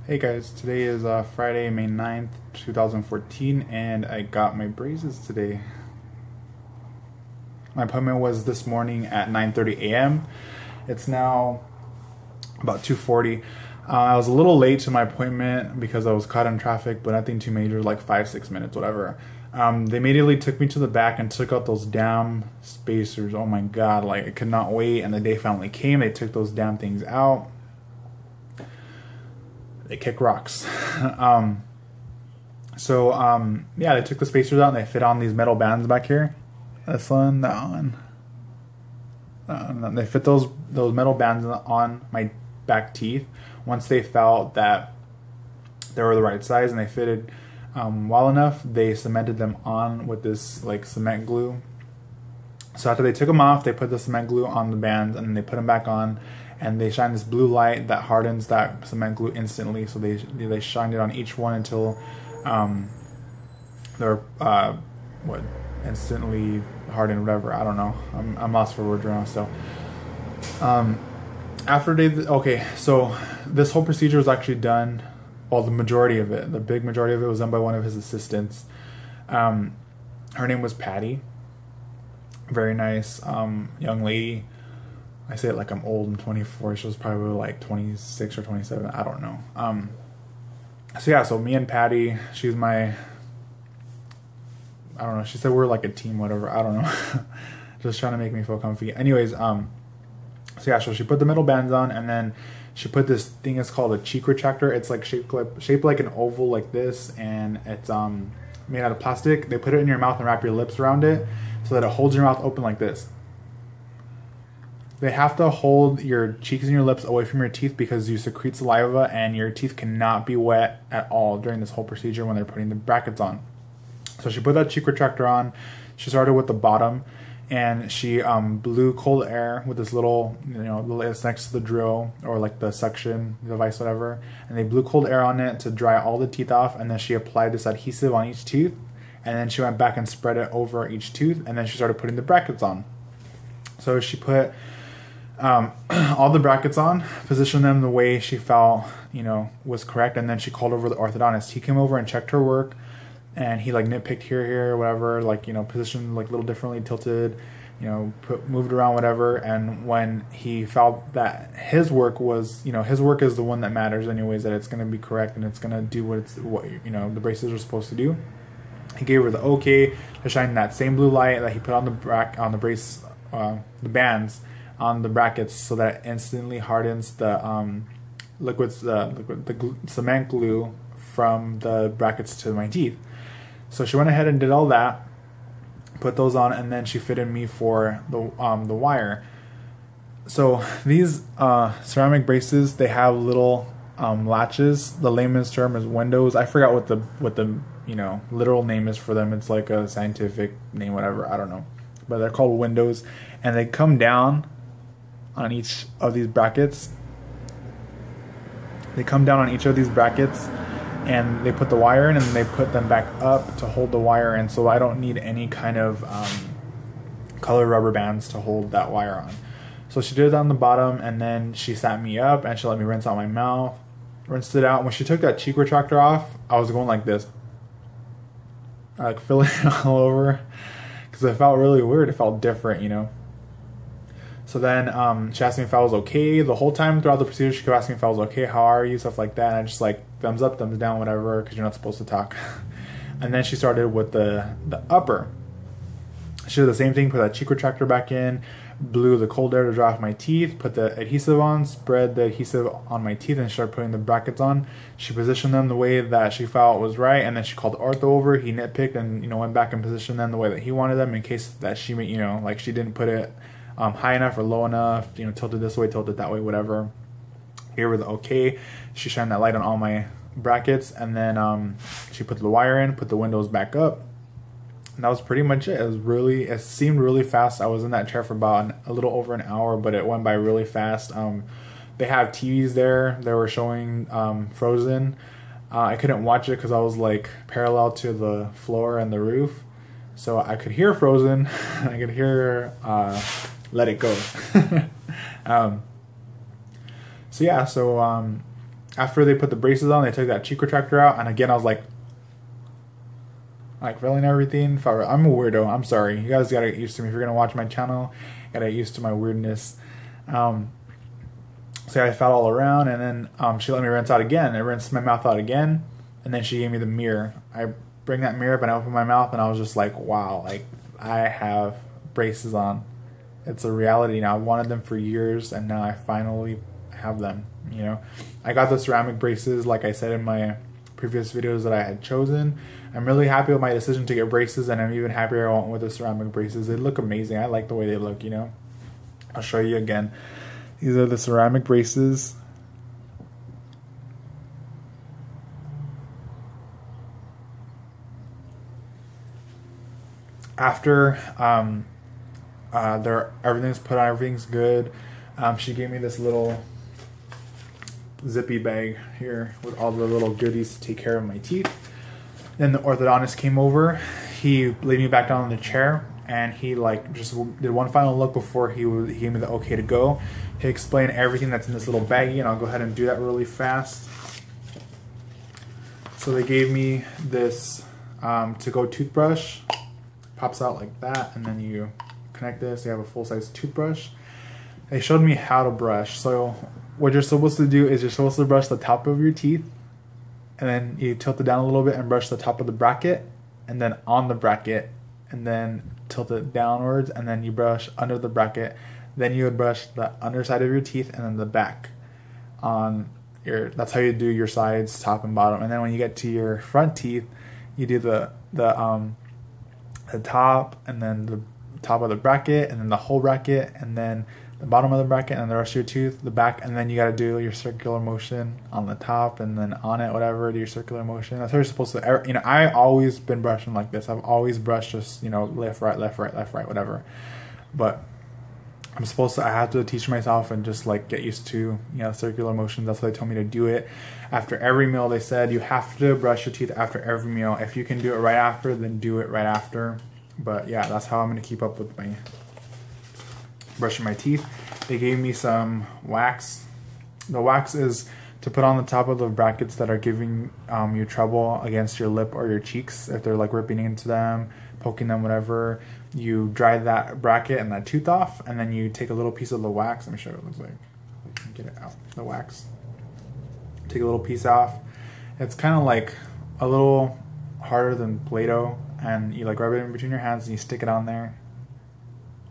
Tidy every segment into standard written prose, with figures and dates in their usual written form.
Hey guys, today is Friday, May 9th, 2014, and I got my braces today. My appointment was this morning at 9:30 a.m. It's now about 2:40. I was a little late to my appointment because I was caught in traffic, but nothing too major, like 5-6 minutes, whatever. They immediately took me to the back and took out those damn spacers. Oh my god, like I could not wait, and the day finally came. They took those damn things out. They kick rocks. Yeah, they took the spacers out and they fit on these metal bands back here. This one, that one. They fit those metal bands on my back teeth. Once they felt that they were the right size and they fitted well enough, they cemented them on with this like cement glue. So after they took them off, they put the cement glue on the bands and then they put them back on. And they shine this blue light that hardens that cement glue instantly. So they shined it on each one until they're instantly hardened, whatever. I don't know. I'm lost for words right now. So so this whole procedure was actually done. Well, the majority of it, the big majority of it, was done by one of his assistants. Her name was Patty. Very nice young lady. I say it like I'm old. I'm 24. She was probably like 26 or 27. I don't know. So me and Patty, she's my, I don't know. She said we're like a team, whatever. I don't know. Just trying to make me feel comfy. Anyways, so she put the metal bands on, and then she put this thing. It's called a cheek retractor. It's like shaped like an oval like this, and it's made out of plastic. They put it in your mouth and wrap your lips around it so that it holds your mouth open like this. They have to hold your cheeks and your lips away from your teeth because you secrete saliva and your teeth cannot be wet at all during this whole procedure when they're putting the brackets on. So she put that cheek retractor on. She started with the bottom and she blew cold air with this little, it's next to the drill or like the suction device, whatever. And they blew cold air on it to dry all the teeth off. And then she applied this adhesive on each tooth. And then she went back and spread it over each tooth. And then she started putting the brackets on. So she put all the brackets on, positioned them the way she felt, was correct, and then she called over the orthodontist. He came over and checked her work, and he like nitpicked here, whatever, positioned like a little differently, tilted, moved around, whatever. And when he felt that his work was, his work is the one that matters anyways, that it's going to be correct and it's going to do what the braces are supposed to do, he gave her the okay to shine that same blue light that he put on the the bands on the brackets, so that it instantly hardens the cement glue from the brackets to my teeth. So she went ahead and did all that, put those on, and then she fitted me for the wire. So these ceramic braces, they have little latches. The layman's term is windows. I forgot what the literal name is for them. It's like a scientific name, whatever. I don't know, but they're called windows, and they come down on each of these brackets. They come down on each of these brackets, and they put the wire in, and they put them back up to hold the wire in. So I don't need any kind of colored rubber bands to hold that wire on. So she did it on the bottom, and then she sat me up, and she let me rinse out my mouth, rinsed it out. When she took that cheek retractor off, I was going like this, like filling it all over, because it felt really weird. It felt different, So then she asked me if I was okay. The whole time throughout the procedure, she kept asking me if I was okay, how are you, stuff like that. And I just like thumbs up, thumbs down, whatever, because you're not supposed to talk. And then she started with the upper. She did the same thing, put that cheek retractor back in, blew the cold air to dry off my teeth, put the adhesive on, spread the adhesive on my teeth, and started putting the brackets on. She positioned them the way that she felt was right, and then she called the ortho over. He nitpicked and went back and positioned them the way that he wanted them, in case that she like she didn't put it high enough or low enough, tilted this way, tilted that way, whatever. Gave her the okay. She shined that light on all my brackets, and then she put the wire in, put the windows back up, and that was pretty much it. It seemed really fast. I was in that chair for about a little over an hour, but it went by really fast. They have TVs there. They were showing Frozen. I couldn't watch it because I was like parallel to the floor and the roof, so I could hear Frozen. I could hear Let It Go. So after they put the braces on, they took that cheek retractor out, and again I was like feeling everything. I'm a weirdo. I'm sorry. You guys gotta get used to me. If you're gonna watch my channel, you gotta get used to my weirdness. So I felt all around, and then she let me rinse out again. I rinsed my mouth out again, and then she gave me the mirror. I bring that mirror up and I open my mouth, and I was just like, wow, like I have braces on. It's a reality now. I've wanted them for years, and now I finally have them. You know, I got the ceramic braces, like I said in my previous videos that I had chosen. I'm really happy with my decision to get braces, and I'm even happier I went with the ceramic braces. They look amazing. I like the way they look, you know. I'll show you again. These are the ceramic braces. After everything's put on, everything's good. She gave me this little zippy bag here with all the little goodies to take care of my teeth. Then the orthodontist came over. He laid me back down on the chair, and he like just did one final look before he gave me the okay to go. He explained everything that's in this little baggie, and I'll go ahead and do that really fast. So they gave me this to-go toothbrush. Pops out like that, and then you connect this. You have a full-size toothbrush. They showed me how to brush. So what you're supposed to do is you're supposed to brush the top of your teeth, and then you tilt it down a little bit and brush the top of the bracket, and then on the bracket, and then tilt it downwards, and then you brush under the bracket. Then you would brush the underside of your teeth and then the back on your. That's how you do your sides, top and bottom. And then when you get to your front teeth, you do the top, and then the top of the bracket, and then the whole bracket, and then the bottom of the bracket, and then the rest of your tooth, the back, and then you got to do your circular motion on the top, and then on it, whatever, do your circular motion. That's how you're supposed to, you know, I always been brushing like this. I've always brushed just, you know, left, right, left, right, left, right, whatever. But I have to teach myself and just like get used to, you know, circular motions. That's why they told me to do it. After every meal, they said you have to brush your teeth after every meal. If you can do it right after, then do it right after. But yeah, that's how I'm going to keep up with my brushing my teeth. They gave me some wax. The wax is to put on the top of the brackets that are giving you trouble against your lip or your cheeks. If they're like ripping into them, poking them, whatever, you dry that bracket and that tooth off, and then you take a little piece of the wax. Let me show you what it looks like. Get it out, the wax. Take a little piece off. It's kind of like a little harder than Play-Doh, and you like rub it in between your hands and you stick it on there,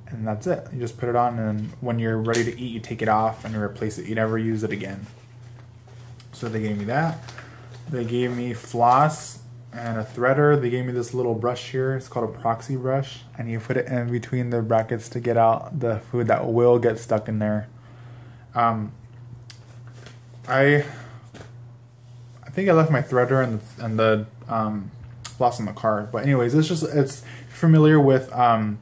and that's it. You just put it on, and when you're ready to eat, you take it off and you replace it. You never use it again. So they gave me that. They gave me floss and a threader. They gave me this little brush here. It's called a proxy brush, and you put it in between the brackets to get out the food that will get stuck in there. I think I left my threader and the floss in the car. But anyways, it's familiar with a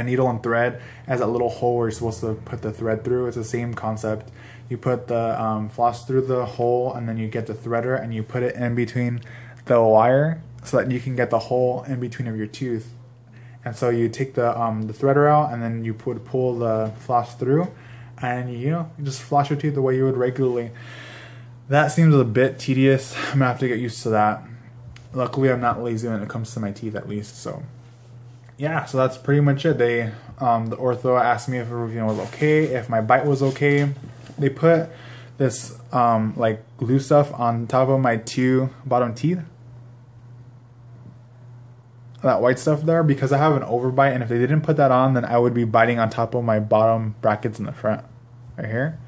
needle and thread. It has that little hole where you're supposed to put the thread through. It's the same concept. You put the floss through the hole, and then you get the threader and you put it in between the wire so that you can get the hole in between of your tooth. And so you take the threader out, and then you pull the floss through, and you just floss your teeth the way you would regularly. That seems a bit tedious. I'm gonna have to get used to that. Luckily, I'm not lazy when it comes to my teeth, at least. So yeah, so that's pretty much it. They the ortho asked me if everything was okay, if my bite was okay. They put this like glue stuff on top of my two bottom teeth, that white stuff there, because I have an overbite, and if they didn't put that on, then I would be biting on top of my bottom brackets in the front right here.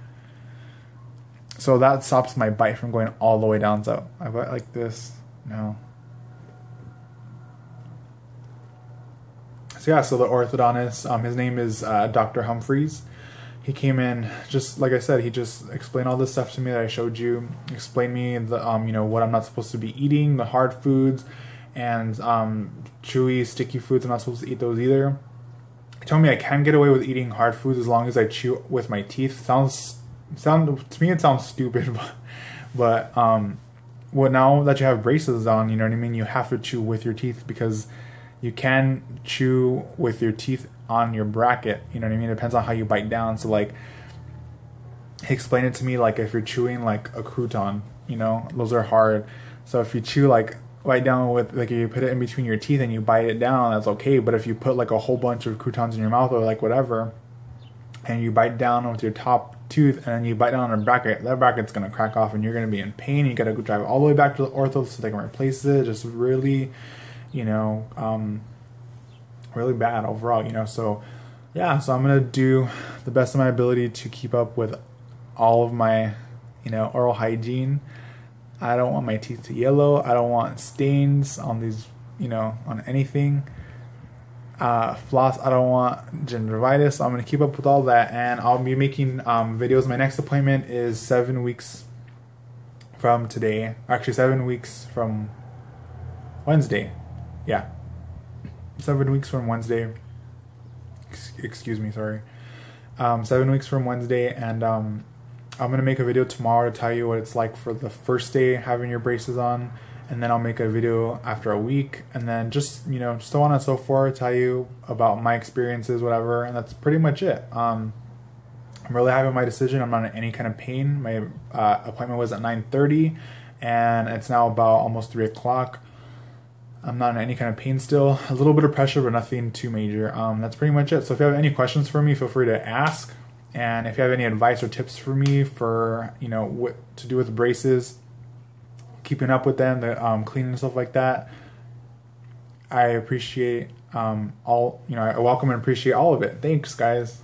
So that stops my bite from going all the way down. So I bite like this now. So yeah, so the orthodontist, his name is Dr. Humphreys. He came in, just like I said, he just explained all this stuff to me that I showed you. Explained me the you know, what I'm not supposed to be eating, the hard foods, and chewy, sticky foods. I'm not supposed to eat those either. He told me I can get away with eating hard foods as long as I chew with my teeth. To me it sounds stupid, but well, now that you have braces on, you know what I mean, you have to chew with your teeth, because you can chew with your teeth on your bracket, you know what I mean? It depends on how you bite down. So like, he explained it to me like if you're chewing like a crouton, you know, those are hard. So if you chew like right down with, like if you put it in between your teeth and you bite it down, that's okay. But if you put like a whole bunch of croutons in your mouth or like whatever, and you bite down with your top tooth and then you bite down on a bracket, that bracket's gonna crack off and you're gonna be in pain. You gotta go drive all the way back to the ortho so they can replace it. Just really, you know, really bad overall, you know. So yeah, so I'm gonna do the best of my ability to keep up with all of my, you know, oral hygiene. I don't want my teeth to yellow. I don't want stains on these, you know, on anything. Floss, I don't want gingivitis. So I'm going to keep up with all that, and I'll be making videos. My next appointment is 7 weeks from today. Actually, 7 weeks from Wednesday. Yeah. 7 weeks from Wednesday. Excuse me, sorry. 7 weeks from Wednesday, and I'm going to make a video tomorrow to tell you what it's like for the first day having your braces on. And then I'll make a video after a week, and then just, you know, so on and so forth, tell you about my experiences, whatever, and that's pretty much it. I'm really happy with my decision. I'm not in any kind of pain. My appointment was at 9:30, and it's now about almost 3 o'clock. I'm not in any kind of pain still. A little bit of pressure, but nothing too major. That's pretty much it. So if you have any questions for me, feel free to ask. And if you have any advice or tips for me for, you know, what to do with braces, keeping up with them, the cleaning and stuff like that, I appreciate all, you know, I welcome and appreciate all of it. Thanks, guys.